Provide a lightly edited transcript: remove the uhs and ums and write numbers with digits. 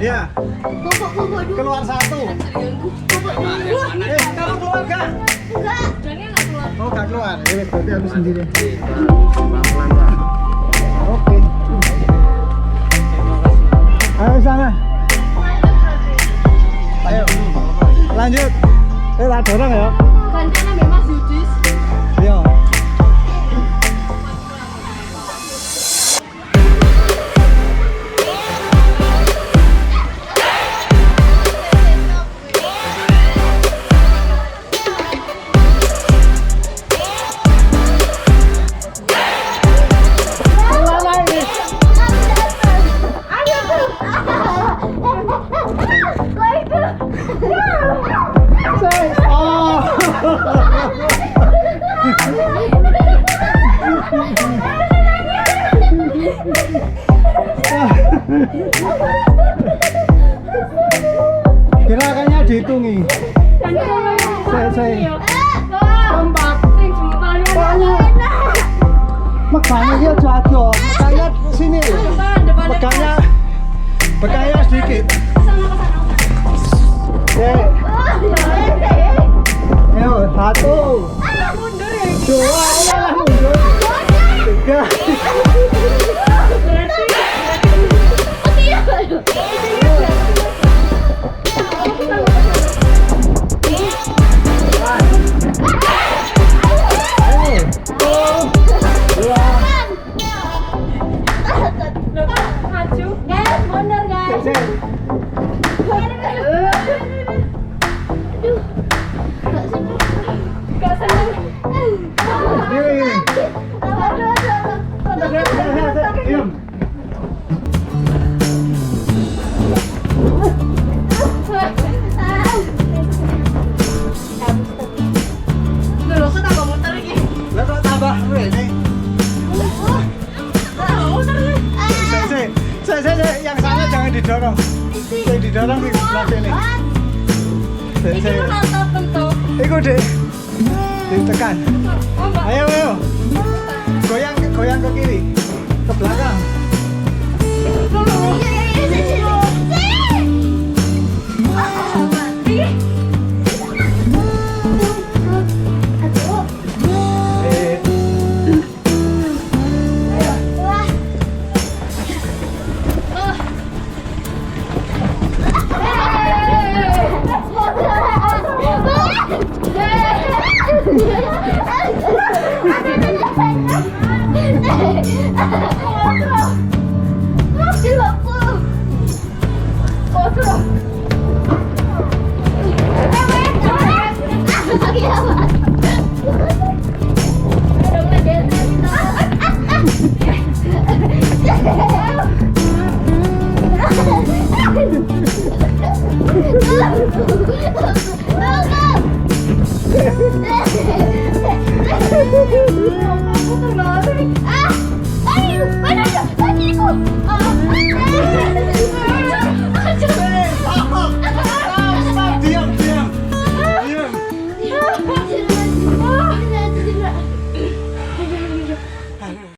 Iya. Bobok dulu. Keluar satu. Bobok dulu. Kamu keluar gak? Enggak. Oh, gak keluar. Ya, berarti harus sendiri. Pelan-pelan, Pak. Oke. Ayo sana. Ayo. Lanjut. Tak dorong ya. Gantian ambil Mas Yudis. Iya. Gerakannya dihitungi. Saya megangnya dia jatuh, megangnya sini, megangnya sedikit. Ayo, 1, 2, mundur. 3. Yang sana jangan didorong. Saya didorong di sebelah sini. Ikut deh. Ditekan. Ayo. Goyang ke kiri. Ke belakang.